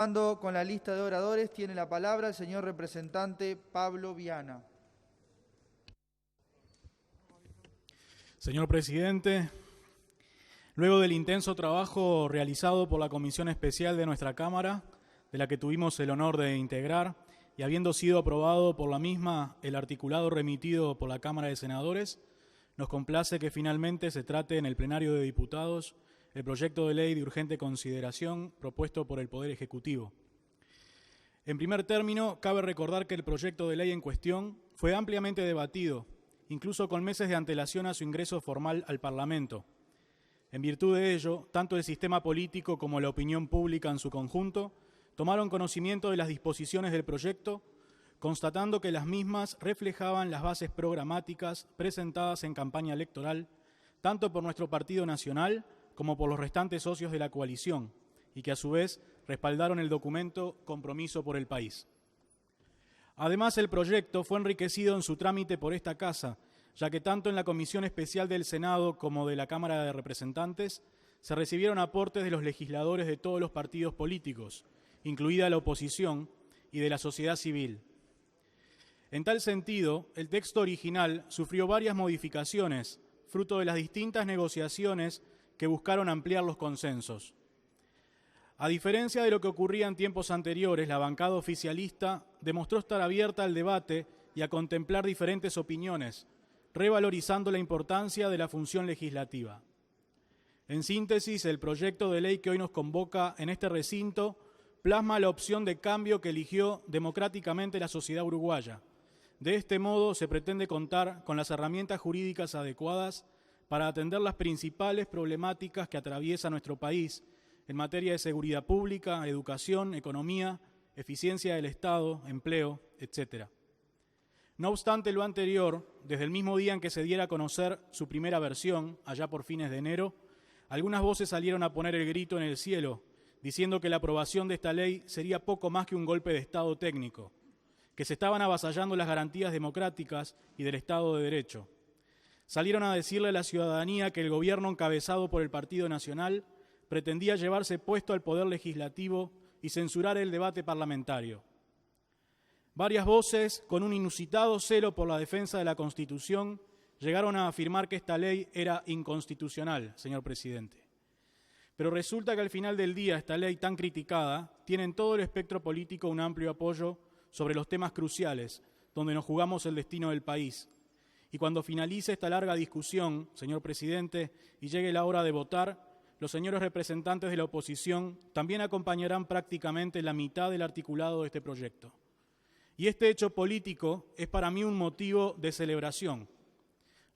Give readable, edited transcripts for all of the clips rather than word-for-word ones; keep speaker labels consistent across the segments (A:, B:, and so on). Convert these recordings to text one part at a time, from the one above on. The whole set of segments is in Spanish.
A: Con la lista de oradores, tiene la palabra el señor representante Pablo Viana.
B: Señor presidente, luego del intenso trabajo realizado por la Comisión Especial de nuestra Cámara, de la que tuvimos el honor de integrar, y habiendo sido aprobado por la misma el articulado remitido por la Cámara de Senadores, nos complace que finalmente se trate en el plenario de diputados el proyecto de ley de urgente consideración propuesto por el Poder Ejecutivo. En primer término, cabe recordar que el proyecto de ley en cuestión fue ampliamente debatido, incluso con meses de antelación a su ingreso formal al Parlamento. En virtud de ello, tanto el sistema político como la opinión pública en su conjunto tomaron conocimiento de las disposiciones del proyecto, constatando que las mismas reflejaban las bases programáticas presentadas en campaña electoral, tanto por nuestro partido nacional como por los restantes socios de la coalición, y que a su vez respaldaron el documento Compromiso por el País. Además, el proyecto fue enriquecido en su trámite por esta Casa, ya que tanto en la Comisión Especial del Senado como de la Cámara de Representantes se recibieron aportes de los legisladores de todos los partidos políticos, incluida la oposición, y de la sociedad civil. En tal sentido, el texto original sufrió varias modificaciones, fruto de las distintas negociaciones que buscaron ampliar los consensos. A diferencia de lo que ocurría en tiempos anteriores, la bancada oficialista demostró estar abierta al debate y a contemplar diferentes opiniones, revalorizando la importancia de la función legislativa. En síntesis, el proyecto de ley que hoy nos convoca en este recinto plasma la opción de cambio que eligió democráticamente la sociedad uruguaya. De este modo, se pretende contar con las herramientas jurídicas adecuadas para atender las principales problemáticas que atraviesa nuestro país en materia de seguridad pública, educación, economía, eficiencia del Estado, empleo, etc. No obstante lo anterior, desde el mismo día en que se diera a conocer su primera versión, allá por fines de enero, algunas voces salieron a poner el grito en el cielo, diciendo que la aprobación de esta ley sería poco más que un golpe de Estado técnico, que se estaban avasallando las garantías democráticas y del Estado de Derecho. Salieron a decirle a la ciudadanía que el gobierno encabezado por el Partido Nacional pretendía llevarse puesto al poder legislativo y censurar el debate parlamentario. Varias voces, con un inusitado celo por la defensa de la Constitución, llegaron a afirmar que esta ley era inconstitucional, señor presidente. Pero resulta que al final del día esta ley tan criticada tiene en todo el espectro político un amplio apoyo sobre los temas cruciales, donde nos jugamos el destino del país. Y cuando finalice esta larga discusión, señor presidente, y llegue la hora de votar, los señores representantes de la oposición también acompañarán prácticamente la mitad del articulado de este proyecto. Y este hecho político es para mí un motivo de celebración.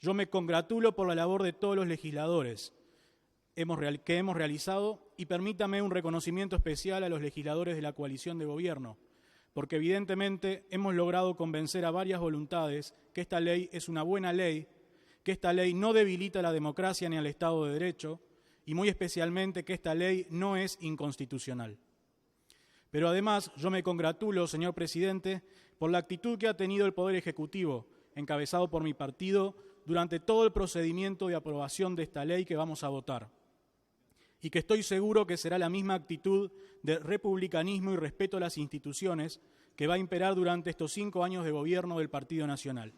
B: Yo me congratulo por la labor de todos los legisladores que hemos realizado, y permítame un reconocimiento especial a los legisladores de la coalición de gobierno, porque evidentemente hemos logrado convencer a varias voluntades que esta ley es una buena ley, que esta ley no debilita la democracia ni al Estado de Derecho, y muy especialmente que esta ley no es inconstitucional. Pero además yo me congratulo, señor presidente, por la actitud que ha tenido el Poder Ejecutivo, encabezado por mi partido, durante todo el procedimiento de aprobación de esta ley que vamos a votar, y que estoy seguro que será la misma actitud de republicanismo y respeto a las instituciones que va a imperar durante estos 5 años de gobierno del Partido Nacional.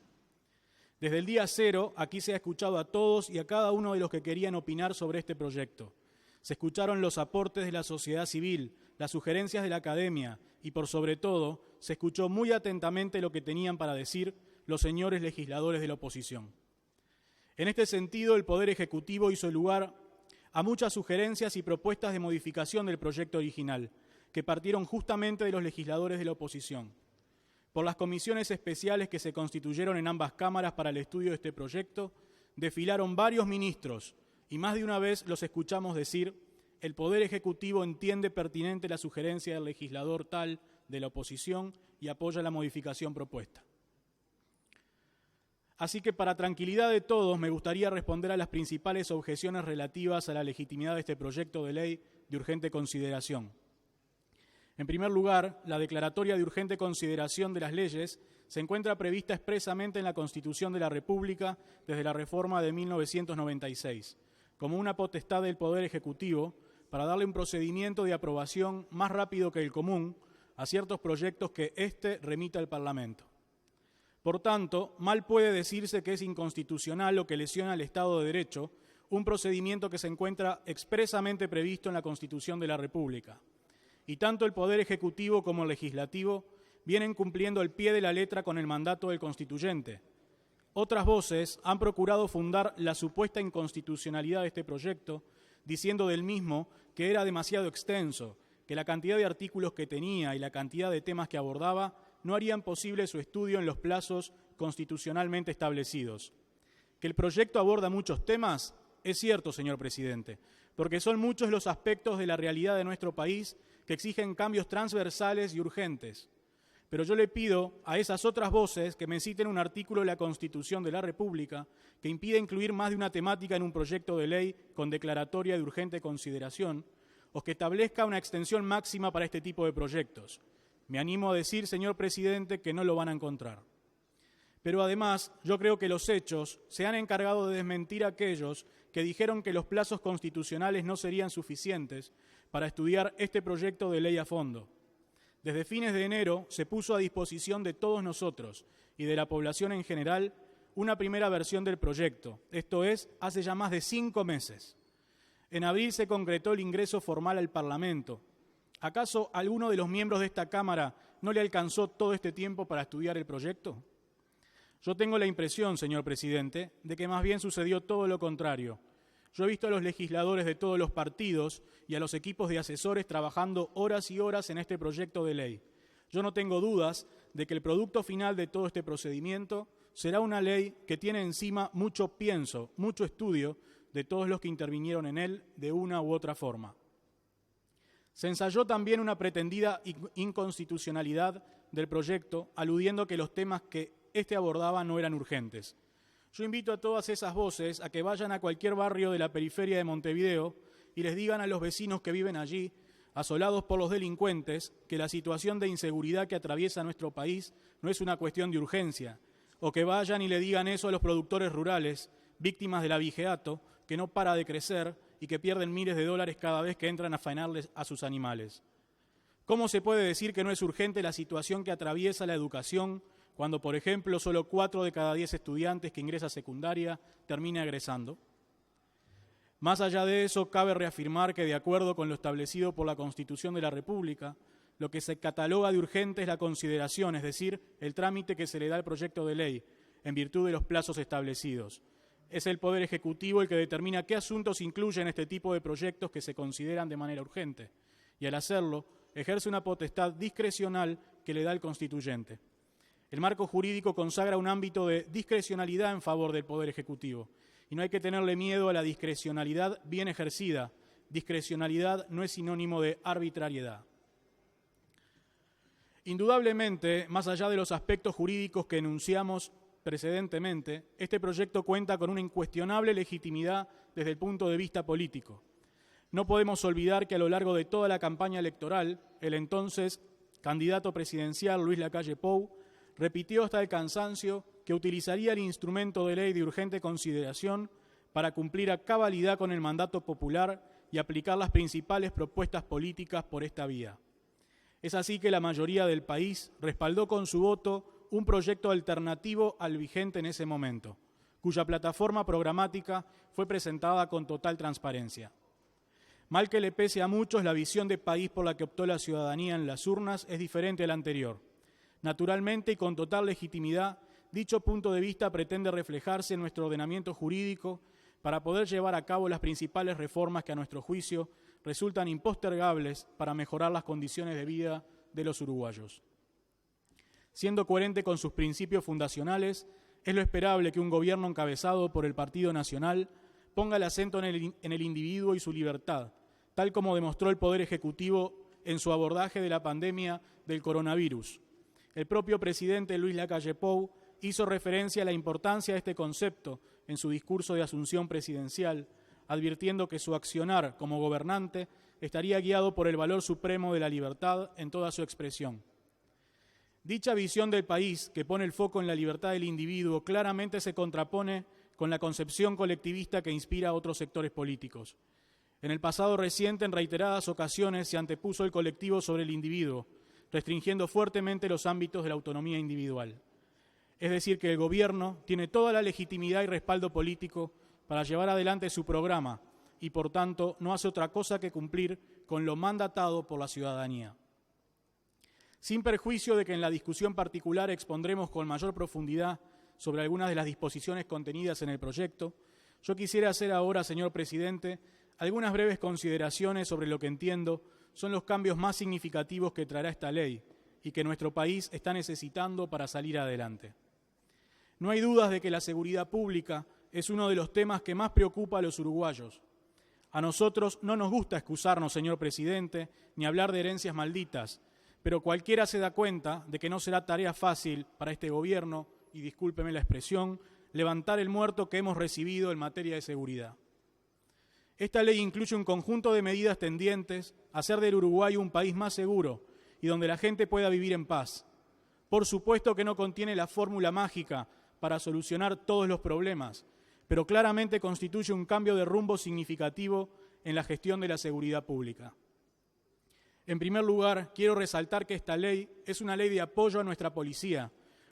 B: Desde el día cero, aquí se ha escuchado a todos y a cada uno de los que querían opinar sobre este proyecto. Se escucharon los aportes de la sociedad civil, las sugerencias de la academia y, por sobre todo, se escuchó muy atentamente lo que tenían para decir los señores legisladores de la oposición. En este sentido, el Poder Ejecutivo hizo lugar a muchas sugerencias y propuestas de modificación del proyecto original, que partieron justamente de los legisladores de la oposición. Por las comisiones especiales que se constituyeron en ambas cámaras para el estudio de este proyecto, desfilaron varios ministros, y más de una vez los escuchamos decir: el Poder Ejecutivo entiende pertinente la sugerencia del legislador tal de la oposición y apoya la modificación propuesta. Así que, para tranquilidad de todos, me gustaría responder a las principales objeciones relativas a la legitimidad de este proyecto de ley de urgente consideración. En primer lugar, la declaratoria de urgente consideración de las leyes se encuentra prevista expresamente en la Constitución de la República desde la reforma de 1996, como una potestad del Poder Ejecutivo para darle un procedimiento de aprobación más rápido que el común a ciertos proyectos que éste remita al Parlamento. Por tanto, mal puede decirse que es inconstitucional o que lesiona el Estado de Derecho un procedimiento que se encuentra expresamente previsto en la Constitución de la República. Y tanto el Poder Ejecutivo como el Legislativo vienen cumpliendo al pie de la letra con el mandato del Constituyente. Otras voces han procurado fundar la supuesta inconstitucionalidad de este proyecto, diciendo del mismo que era demasiado extenso, que la cantidad de artículos que tenía y la cantidad de temas que abordaba no harían posible su estudio en los plazos constitucionalmente establecidos. ¿Que el proyecto aborda muchos temas? Es cierto, señor presidente, porque son muchos los aspectos de la realidad de nuestro país que exigen cambios transversales y urgentes. Pero yo le pido a esas otras voces que me citen un artículo de la Constitución de la República que impida incluir más de una temática en un proyecto de ley con declaratoria de urgente consideración o que establezca una extensión máxima para este tipo de proyectos. Me animo a decir, señor presidente, que no lo van a encontrar. Pero además, yo creo que los hechos se han encargado de desmentir a aquellos que dijeron que los plazos constitucionales no serían suficientes para estudiar este proyecto de ley a fondo. Desde fines de enero se puso a disposición de todos nosotros y de la población en general una primera versión del proyecto, esto es, hace ya más de 5 meses. En abril se concretó el ingreso formal al Parlamento. ¿Acaso a alguno de los miembros de esta Cámara no le alcanzó todo este tiempo para estudiar el proyecto? Yo tengo la impresión, señor presidente, de que más bien sucedió todo lo contrario. Yo he visto a los legisladores de todos los partidos y a los equipos de asesores trabajando horas y horas en este proyecto de ley. Yo no tengo dudas de que el producto final de todo este procedimiento será una ley que tiene encima mucho pienso, mucho estudio de todos los que intervinieron en él de una u otra forma. Se ensayó también una pretendida inconstitucionalidad del proyecto, aludiendo que los temas que este abordaba no eran urgentes. Yo invito a todas esas voces a que vayan a cualquier barrio de la periferia de Montevideo y les digan a los vecinos que viven allí, asolados por los delincuentes, que la situación de inseguridad que atraviesa nuestro país no es una cuestión de urgencia, o que vayan y le digan eso a los productores rurales, víctimas del abigeato, que no para de crecer y que pierden miles de dólares cada vez que entran a faenarles a sus animales. ¿Cómo se puede decir que no es urgente la situación que atraviesa la educación cuando, por ejemplo, solo 4 de cada 10 estudiantes que ingresa a secundaria termina egresando? Más allá de eso, cabe reafirmar que, de acuerdo con lo establecido por la Constitución de la República, lo que se cataloga de urgente es la consideración, es decir, el trámite que se le da al proyecto de ley, en virtud de los plazos establecidos. Es el Poder Ejecutivo el que determina qué asuntos incluye en este tipo de proyectos que se consideran de manera urgente, y al hacerlo, ejerce una potestad discrecional que le da el Constituyente. El marco jurídico consagra un ámbito de discrecionalidad en favor del Poder Ejecutivo, y no hay que tenerle miedo a la discrecionalidad bien ejercida. Discrecionalidad no es sinónimo de arbitrariedad. Indudablemente, más allá de los aspectos jurídicos que enunciamos precedentemente, este proyecto cuenta con una incuestionable legitimidad desde el punto de vista político. No podemos olvidar que a lo largo de toda la campaña electoral, el entonces candidato presidencial Luis Lacalle Pou repitió hasta el cansancio que utilizaría el instrumento de ley de urgente consideración para cumplir a cabalidad con el mandato popular y aplicar las principales propuestas políticas por esta vía. Es así que la mayoría del país respaldó con su voto un proyecto alternativo al vigente en ese momento, cuya plataforma programática fue presentada con total transparencia. Mal que le pese a muchos, la visión de país por la que optó la ciudadanía en las urnas es diferente a la anterior. Naturalmente y con total legitimidad, dicho punto de vista pretende reflejarse en nuestro ordenamiento jurídico para poder llevar a cabo las principales reformas que a nuestro juicio resultan impostergables para mejorar las condiciones de vida de los uruguayos. Siendo coherente con sus principios fundacionales, es lo esperable que un gobierno encabezado por el Partido Nacional ponga el acento en el individuo y su libertad, tal como demostró el Poder Ejecutivo en su abordaje de la pandemia del coronavirus. El propio presidente Luis Lacalle Pou hizo referencia a la importancia de este concepto en su discurso de asunción presidencial, advirtiendo que su accionar como gobernante estaría guiado por el valor supremo de la libertad en toda su expresión. Dicha visión del país, que pone el foco en la libertad del individuo, claramente se contrapone con la concepción colectivista que inspira a otros sectores políticos. En el pasado reciente, en reiteradas ocasiones, se antepuso el colectivo sobre el individuo, restringiendo fuertemente los ámbitos de la autonomía individual. Es decir, que el gobierno tiene toda la legitimidad y respaldo político para llevar adelante su programa y, por tanto, no hace otra cosa que cumplir con lo mandatado por la ciudadanía. Sin perjuicio de que en la discusión particular expondremos con mayor profundidad sobre algunas de las disposiciones contenidas en el proyecto, yo quisiera hacer ahora, señor presidente, algunas breves consideraciones sobre lo que entiendo son los cambios más significativos que traerá esta ley y que nuestro país está necesitando para salir adelante. No hay dudas de que la seguridad pública es uno de los temas que más preocupa a los uruguayos. A nosotros no nos gusta excusarnos, señor presidente, ni hablar de herencias malditas, pero cualquiera se da cuenta de que no será tarea fácil para este gobierno, y discúlpeme la expresión, levantar el muerto que hemos recibido en materia de seguridad. Esta ley incluye un conjunto de medidas tendientes a hacer del Uruguay un país más seguro y donde la gente pueda vivir en paz. Por supuesto que no contiene la fórmula mágica para solucionar todos los problemas, pero claramente constituye un cambio de rumbo significativo en la gestión de la seguridad pública. En primer lugar, quiero resaltar que esta ley es una ley de apoyo a nuestra policía,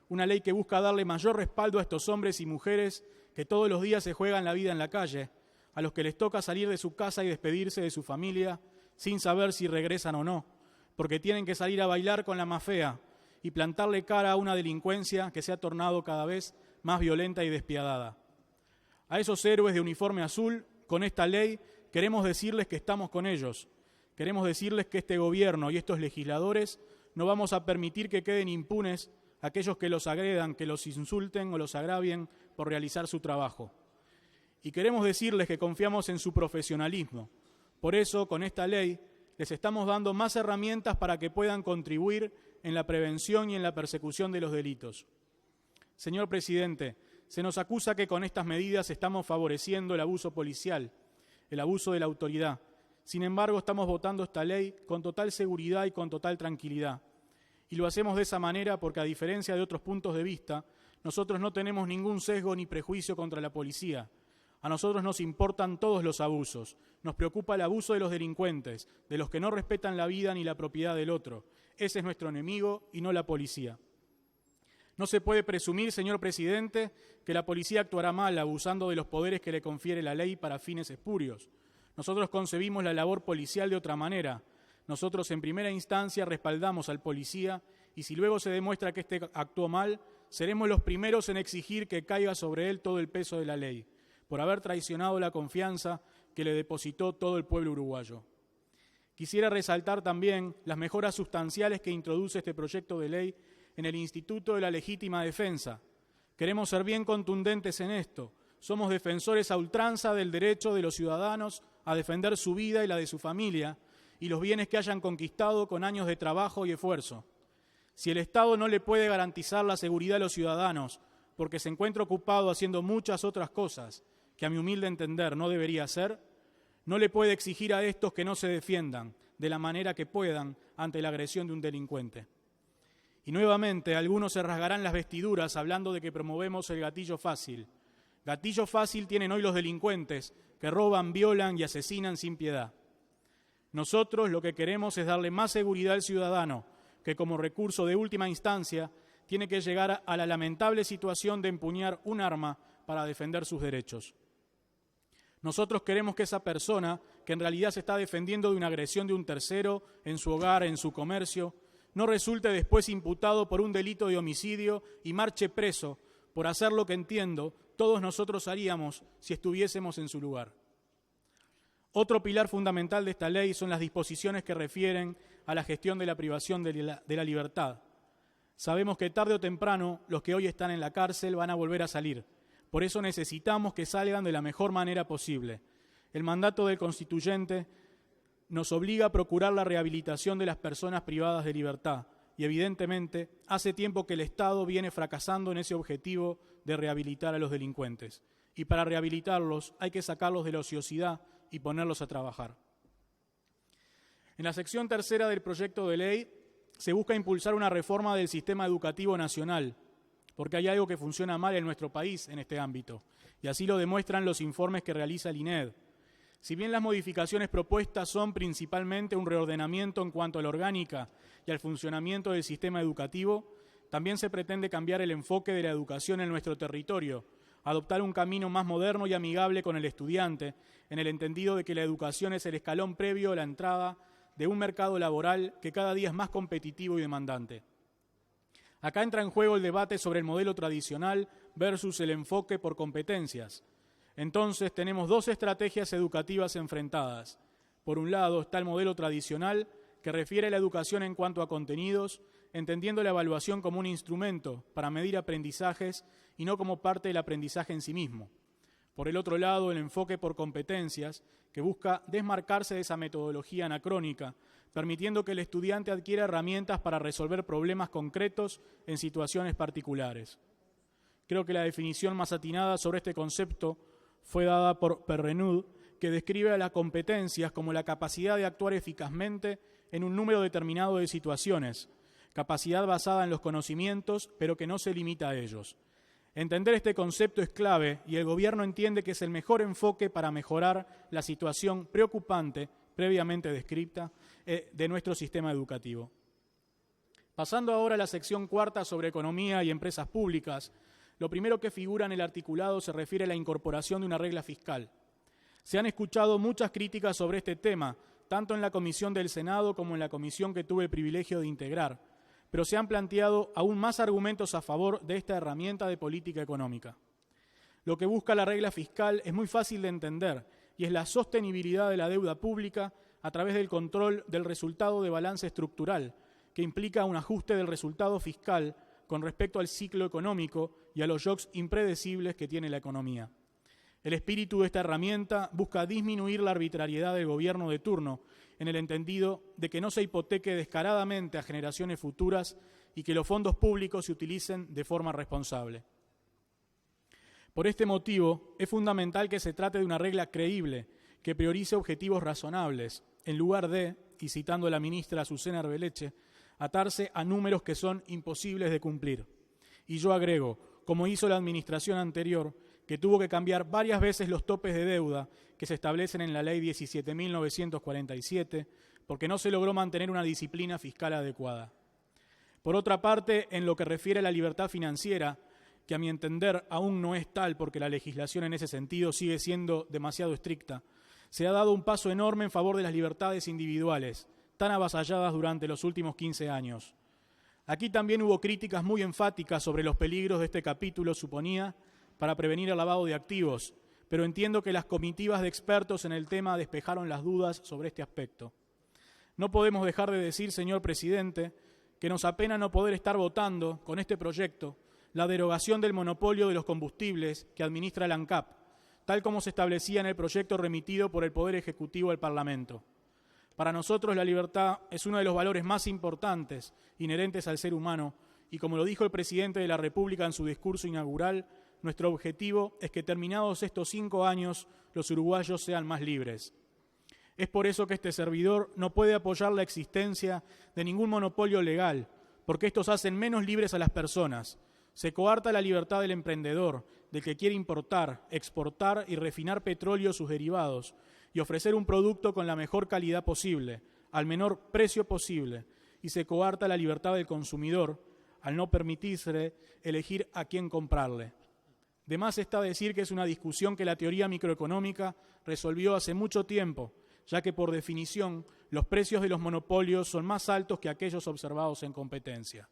B: una ley que busca darle mayor respaldo a estos hombres y mujeres que todos los días se juegan la vida en la calle, a los que les toca salir de su casa y despedirse de su familia sin saber si regresan o no, porque tienen que salir a bailar con la más fea y plantarle cara a una delincuencia que se ha tornado cada vez más violenta y despiadada. A esos héroes de uniforme azul, con esta ley, queremos decirles que estamos con ellos. Queremos decirles que este gobierno y estos legisladores no vamos a permitir que queden impunes aquellos que los agredan, que los insulten o los agravien por realizar su trabajo. Y queremos decirles que confiamos en su profesionalismo. Por eso, con esta ley, les estamos dando más herramientas para que puedan contribuir en la prevención y en la persecución de los delitos. Señor presidente, se nos acusa que con estas medidas estamos favoreciendo el abuso policial, el abuso de la autoridad. Sin embargo, estamos votando esta ley con total seguridad y con total tranquilidad. Y lo hacemos de esa manera porque, a diferencia de otros puntos de vista, nosotros no tenemos ningún sesgo ni prejuicio contra la policía. A nosotros nos importan todos los abusos. Nos preocupa el abuso de los delincuentes, de los que no respetan la vida ni la propiedad del otro. Ese es nuestro enemigo y no la policía. No se puede presumir, señor presidente, que la policía actuará mal abusando de los poderes que le confiere la ley para fines espurios. Nosotros concebimos la labor policial de otra manera. Nosotros en primera instancia respaldamos al policía y si luego se demuestra que éste actuó mal, seremos los primeros en exigir que caiga sobre él todo el peso de la ley, por haber traicionado la confianza que le depositó todo el pueblo uruguayo. Quisiera resaltar también las mejoras sustanciales que introduce este proyecto de ley en el Instituto de la Legítima Defensa. Queremos ser bien contundentes en esto. Somos defensores a ultranza del derecho de los ciudadanos a defender su vida y la de su familia y los bienes que hayan conquistado con años de trabajo y esfuerzo. Si el Estado no le puede garantizar la seguridad a los ciudadanos porque se encuentra ocupado haciendo muchas otras cosas que a mi humilde entender no debería hacer, no le puede exigir a estos que no se defiendan de la manera que puedan ante la agresión de un delincuente. Y nuevamente algunos se rasgarán las vestiduras hablando de que promovemos el gatillo fácil. Gatillo fácil tienen hoy los delincuentes que roban, violan y asesinan sin piedad. Nosotros lo que queremos es darle más seguridad al ciudadano, que como recurso de última instancia tiene que llegar a la lamentable situación de empuñar un arma para defender sus derechos. Nosotros queremos que esa persona, que en realidad se está defendiendo de una agresión de un tercero en su hogar, en su comercio, no resulte después imputado por un delito de homicidio y marche preso por hacer lo que entiendo todos nosotros haríamos si estuviésemos en su lugar. Otro pilar fundamental de esta ley son las disposiciones que refieren a la gestión de la privación de la libertad. Sabemos que tarde o temprano los que hoy están en la cárcel van a volver a salir. Por eso necesitamos que salgan de la mejor manera posible. El mandato del constituyente nos obliga a procurar la rehabilitación de las personas privadas de libertad y evidentemente hace tiempo que el Estado viene fracasando en ese objetivo de rehabilitar a los delincuentes. Y para rehabilitarlos hay que sacarlos de la ociosidad y ponerlos a trabajar. En la sección tercera del proyecto de ley se busca impulsar una reforma del sistema educativo nacional, porque hay algo que funciona mal en nuestro país en este ámbito, y así lo demuestran los informes que realiza el INED. Si bien las modificaciones propuestas son principalmente un reordenamiento en cuanto a la orgánica y al funcionamiento del sistema educativo, también se pretende cambiar el enfoque de la educación en nuestro territorio, adoptar un camino más moderno y amigable con el estudiante, en el entendido de que la educación es el escalón previo a la entrada de un mercado laboral que cada día es más competitivo y demandante. Acá entra en juego el debate sobre el modelo tradicional versus el enfoque por competencias. Entonces tenemos dos estrategias educativas enfrentadas. Por un lado está el modelo tradicional, que refiere a la educación en cuanto a contenidos, entendiendo la evaluación como un instrumento para medir aprendizajes y no como parte del aprendizaje en sí mismo. Por el otro lado, el enfoque por competencias, que busca desmarcarse de esa metodología anacrónica, permitiendo que el estudiante adquiera herramientas para resolver problemas concretos en situaciones particulares. Creo que la definición más atinada sobre este concepto fue dada por Perrenud, que describe a las competencias como la capacidad de actuar eficazmente en un número determinado de situaciones, capacidad basada en los conocimientos, pero que no se limita a ellos. Entender este concepto es clave y el Gobierno entiende que es el mejor enfoque para mejorar la situación preocupante, previamente descrita, de nuestro sistema educativo. Pasando ahora a la sección cuarta sobre economía y empresas públicas, lo primero que figura en el articulado se refiere a la incorporación de una regla fiscal. Se han escuchado muchas críticas sobre este tema, tanto en la comisión del Senado como en la comisión que tuve el privilegio de integrar, pero se han planteado aún más argumentos a favor de esta herramienta de política económica. Lo que busca la regla fiscal es muy fácil de entender y es la sostenibilidad de la deuda pública a través del control del resultado de balance estructural, que implica un ajuste del resultado fiscal con respecto al ciclo económico y a los shocks impredecibles que tiene la economía. El espíritu de esta herramienta busca disminuir la arbitrariedad del gobierno de turno, en el entendido de que no se hipoteque descaradamente a generaciones futuras y que los fondos públicos se utilicen de forma responsable. Por este motivo, es fundamental que se trate de una regla creíble, que priorice objetivos razonables, en lugar de, y citando a la ministra Azucena Arbeleche, atarse a números que son imposibles de cumplir. Y yo agrego, como hizo la administración anterior, que tuvo que cambiar varias veces los topes de deuda que se establecen en la Ley 17.947, porque no se logró mantener una disciplina fiscal adecuada. Por otra parte, en lo que refiere a la libertad financiera, que a mi entender aún no es tal porque la legislación en ese sentido sigue siendo demasiado estricta, se ha dado un paso enorme en favor de las libertades individuales, tan avasalladas durante los últimos 15 años. Aquí también hubo críticas muy enfáticas sobre los peligros de este capítulo, suponía, para prevenir el lavado de activos, pero entiendo que las comitivas de expertos en el tema despejaron las dudas sobre este aspecto. No podemos dejar de decir, señor presidente, que nos apena no poder estar votando con este proyecto la derogación del monopolio de los combustibles que administra la ANCAP, tal como se establecía en el proyecto remitido por el Poder Ejecutivo al Parlamento. Para nosotros la libertad es uno de los valores más importantes inherentes al ser humano y, como lo dijo el presidente de la República en su discurso inaugural, nuestro objetivo es que terminados estos 5 años los uruguayos sean más libres. Es por eso que este servidor no puede apoyar la existencia de ningún monopolio legal, porque estos hacen menos libres a las personas. Se coarta la libertad del emprendedor, del que quiere importar, exportar y refinar petróleo o sus derivados, y ofrecer un producto con la mejor calidad posible, al menor precio posible, y se coarta la libertad del consumidor, al no permitirse elegir a quién comprarle. De más está decir que es una discusión que la teoría microeconómica resolvió hace mucho tiempo, ya que por definición los precios de los monopolios son más altos que aquellos observados en competencia.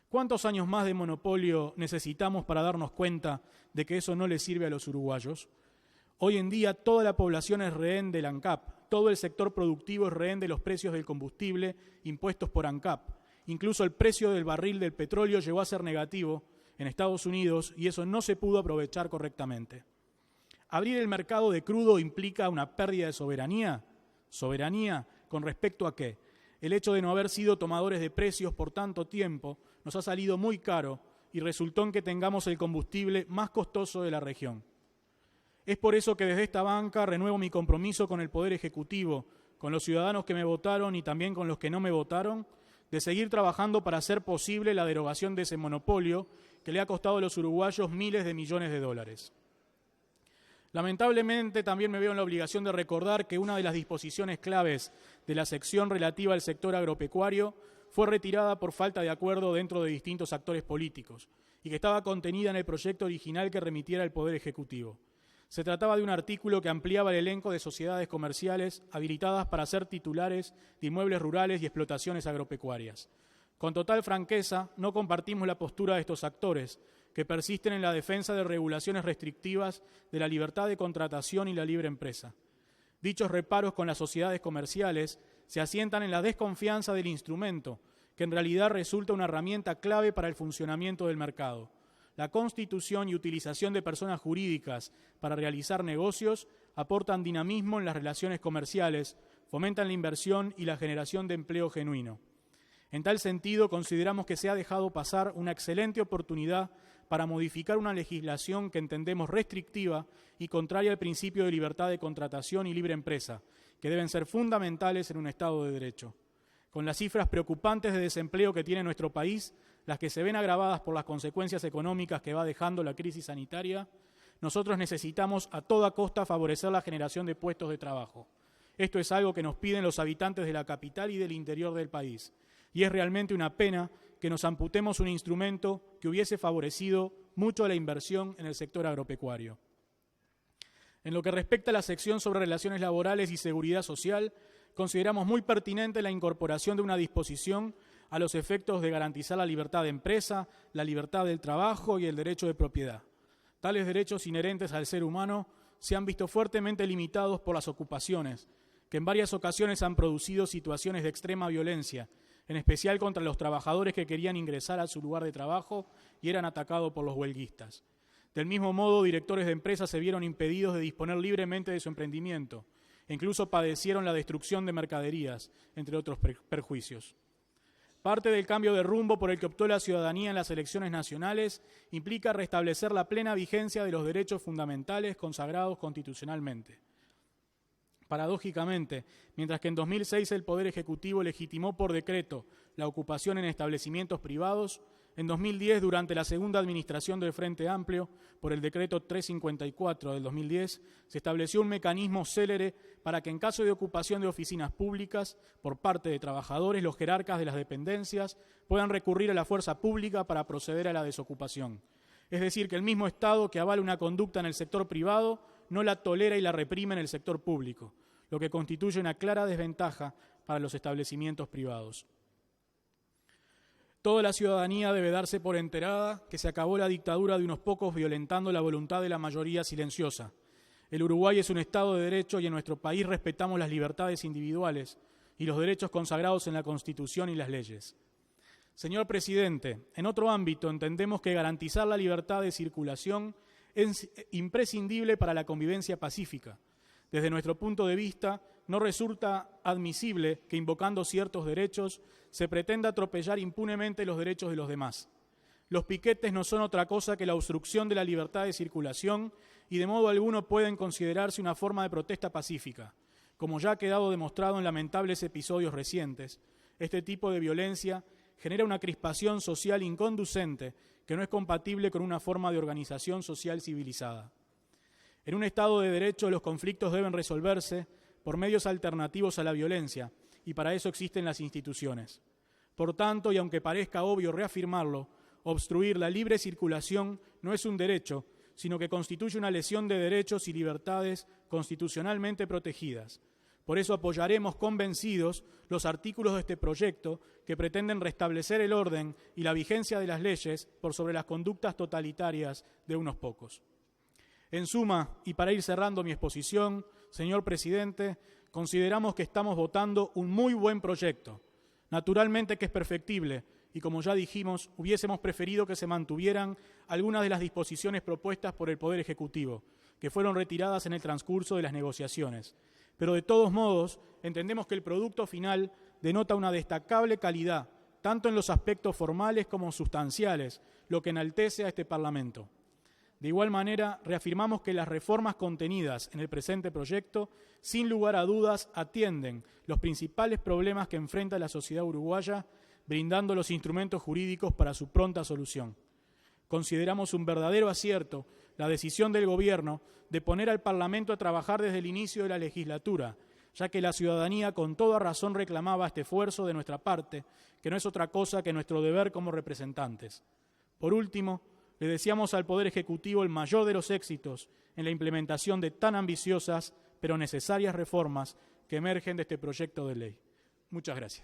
B: ¿Cuántos años más de monopolio necesitamos para darnos cuenta de que eso no le sirve a los uruguayos? Hoy en día toda la población es rehén del ANCAP, todo el sector productivo es rehén de los precios del combustible impuestos por ANCAP. Incluso el precio del barril del petróleo llegó a ser negativo en Estados Unidos y eso no se pudo aprovechar correctamente. ¿Abrir el mercado de crudo implica una pérdida de soberanía? ¿Soberanía con respecto a qué? El hecho de no haber sido tomadores de precios por tanto tiempo nos ha salido muy caro y resultó en que tengamos el combustible más costoso de la región. Es por eso que desde esta banca renuevo mi compromiso con el Poder Ejecutivo, con los ciudadanos que me votaron y también con los que no me votaron, de seguir trabajando para hacer posible la derogación de ese monopolio que le ha costado a los uruguayos miles de millones de dólares. Lamentablemente, también me veo en la obligación de recordar que una de las disposiciones claves de la sección relativa al sector agropecuario fue retirada por falta de acuerdo dentro de distintos actores políticos y que estaba contenida en el proyecto original que remitiera el Poder Ejecutivo. Se trataba de un artículo que ampliaba el elenco de sociedades comerciales habilitadas para ser titulares de inmuebles rurales y explotaciones agropecuarias. Con total franqueza, no compartimos la postura de estos actores, que persisten en la defensa de regulaciones restrictivas de la libertad de contratación y la libre empresa. Dichos reparos con las sociedades comerciales se asientan en la desconfianza del instrumento, que en realidad resulta una herramienta clave para el funcionamiento del mercado. La constitución y utilización de personas jurídicas para realizar negocios aportan dinamismo en las relaciones comerciales, fomentan la inversión y la generación de empleo genuino. En tal sentido, consideramos que se ha dejado pasar una excelente oportunidad para modificar una legislación que entendemos restrictiva y contraria al principio de libertad de contratación y libre empresa, que deben ser fundamentales en un Estado de Derecho. Con las cifras preocupantes de desempleo que tiene nuestro país, las que se ven agravadas por las consecuencias económicas que va dejando la crisis sanitaria, nosotros necesitamos a toda costa favorecer la generación de puestos de trabajo. Esto es algo que nos piden los habitantes de la capital y del interior del país. Y es realmente una pena que nos amputemos un instrumento que hubiese favorecido mucho la inversión en el sector agropecuario. En lo que respecta a la sección sobre relaciones laborales y seguridad social, consideramos muy pertinente la incorporación de una disposición a los efectos de garantizar la libertad de empresa, la libertad del trabajo y el derecho de propiedad. Tales derechos inherentes al ser humano se han visto fuertemente limitados por las ocupaciones, que en varias ocasiones han producido situaciones de extrema violencia, en especial contra los trabajadores que querían ingresar a su lugar de trabajo y eran atacados por los huelguistas. Del mismo modo, directores de empresas se vieron impedidos de disponer libremente de su emprendimiento e incluso padecieron la destrucción de mercaderías, entre otros perjuicios. Parte del cambio de rumbo por el que optó la ciudadanía en las elecciones nacionales implica restablecer la plena vigencia de los derechos fundamentales consagrados constitucionalmente. Paradójicamente, mientras que en 2006 el Poder Ejecutivo legitimó por decreto la ocupación en establecimientos privados, en 2010, durante la segunda administración del Frente Amplio, por el decreto 354 del 2010, se estableció un mecanismo célere para que en caso de ocupación de oficinas públicas por parte de trabajadores, los jerarcas de las dependencias puedan recurrir a la fuerza pública para proceder a la desocupación. Es decir, que el mismo Estado que avala una conducta en el sector privado no la tolera y la reprime en el sector público, lo que constituye una clara desventaja para los establecimientos privados. Toda la ciudadanía debe darse por enterada que se acabó la dictadura de unos pocos violentando la voluntad de la mayoría silenciosa. El Uruguay es un Estado de Derecho y en nuestro país respetamos las libertades individuales y los derechos consagrados en la Constitución y las leyes. Señor Presidente, en otro ámbito entendemos que garantizar la libertad de circulación es imprescindible para la convivencia pacífica. Desde nuestro punto de vista, no resulta admisible que invocando ciertos derechos se pretenda atropellar impunemente los derechos de los demás. Los piquetes no son otra cosa que la obstrucción de la libertad de circulación y de modo alguno pueden considerarse una forma de protesta pacífica. Como ya ha quedado demostrado en lamentables episodios recientes, este tipo de violencia genera una crispación social inconducente que no es compatible con una forma de organización social civilizada. En un Estado de Derecho, los conflictos deben resolverse por medios alternativos a la violencia, y para eso existen las instituciones. Por tanto, y aunque parezca obvio reafirmarlo, obstruir la libre circulación no es un derecho, sino que constituye una lesión de derechos y libertades constitucionalmente protegidas. Por eso apoyaremos convencidos los artículos de este proyecto que pretenden restablecer el orden y la vigencia de las leyes por sobre las conductas totalitarias de unos pocos. En suma, y para ir cerrando mi exposición, señor Presidente, consideramos que estamos votando un muy buen proyecto. Naturalmente que es perfectible y, como ya dijimos, hubiésemos preferido que se mantuvieran algunas de las disposiciones propuestas por el Poder Ejecutivo, que fueron retiradas en el transcurso de las negociaciones. Pero de todos modos, entendemos que el producto final denota una destacable calidad, tanto en los aspectos formales como sustanciales, lo que enaltece a este Parlamento. De igual manera, reafirmamos que las reformas contenidas en el presente proyecto, sin lugar a dudas, atienden los principales problemas que enfrenta la sociedad uruguaya, brindando los instrumentos jurídicos para su pronta solución. Consideramos un verdadero acierto la decisión del Gobierno de poner al Parlamento a trabajar desde el inicio de la legislatura, ya que la ciudadanía con toda razón reclamaba este esfuerzo de nuestra parte, que no es otra cosa que nuestro deber como representantes. Por último, le deseamos al Poder Ejecutivo el mayor de los éxitos en la implementación de tan ambiciosas pero necesarias reformas que emergen de este proyecto de ley. Muchas gracias.